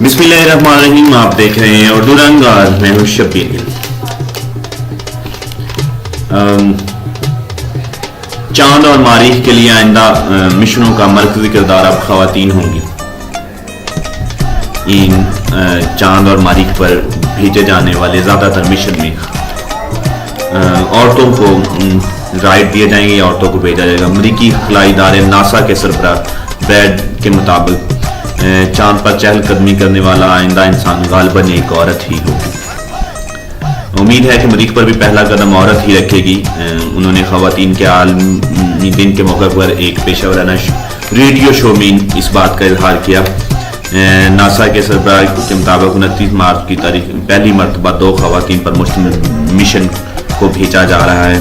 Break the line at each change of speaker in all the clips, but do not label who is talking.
बिस्मिल्लाहिर्रहमानिर्रहीम। आप देख रहे हैं उर्दू रंग और मैं हूं शब्बीर। चांद और मारीख के लिए आइंदा मिशनों का मरकजी किरदार अब खवातीन होंगी। इन चांद और मारीख पर भेजे जाने वाले ज़्यादातर मिशन में औरतों को राइट दिए जाएंगे, औरतों को भेजा जाएगा। अमरीकी खलाई इदारे नासा के सरबराह ब्रैड के मुताबिक चांद पर चहलकदमी करने वाला आइंदा इंसान गालिबन एक औरत ही होगी। उम्मीद है कि मरीख पर भी पहला कदम औरत ही रखेगी। उन्होंने खवातीन के आलमी दिन के मौके पर एक पेशेवराना रेडियो शो में इस बात का इजहार किया। नासा के सरबराह के मुताबिक 29 मार्च की तारीख पहली मरतबा 2 खवातीन पर मुश्तमिल मिशन को भेजा जा रहा है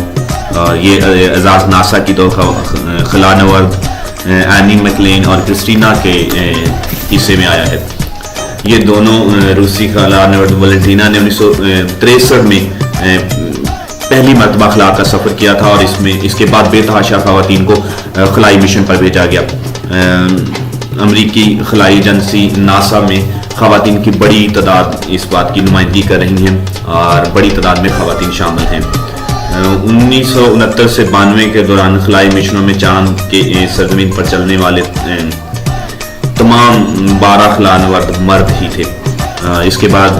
और ये एजाज़ नासा की 2 खलानवर्द एनी मैकलेन और क्रिस्टीना के हिस्से में आया है। ये दोनों रूसी खलानवर्द वैलेंटीना ने 1963 में पहली मरतबा खला का सफ़र किया था और इसके बाद बेतहाशा खवातीन को खलाई मिशन पर भेजा गया। अमरीकी खलाई एजेंसी नासा में खवातीन की बड़ी तादाद इस बात की नुमाइंदगी कर रही हैं और बड़ी तादाद में खवातीन शामिल हैं। 1969 से 92 के दौरान खलाई मिशनों में चांद के सरजमीन पर चलने वाले तमाम 12 खलानवर्द मर्द ही थे। इसके बाद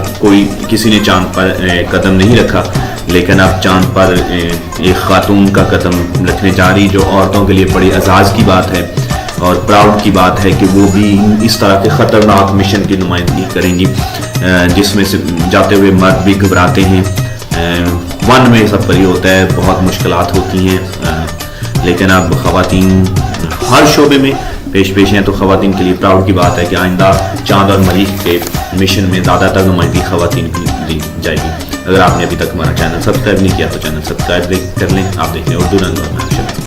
किसी ने चांद पर कदम नहीं रखा, लेकिन अब चांद पर एक खातून का कदम रखने जा रही, जो औरतों के लिए बड़ी एजाज़ की बात है और प्राउड की बात है कि वो भी इस तरह के ख़तरनाक मिशन की नुमाइंदगी करेंगी जिसमें से जाते हुए मर्द भी घबराते हैं। वन में सफ़र ही होता है, बहुत मुश्किलात होती हैं, लेकिन अब खवातीन हर शोबे में पेश हैं, तो खवातीन के लिए प्राउड की बात है कि आइंदा चांद और मरीख के मिशन में ज़्यादातर नुमाइंदगी खवातीन की दी जाएगी। अगर आपने अभी तक हमारा चैनल सब्सक्राइब नहीं किया तो चैनल सब्सक्राइब कर लें। आप देख रहे हैं उर्दू रंग और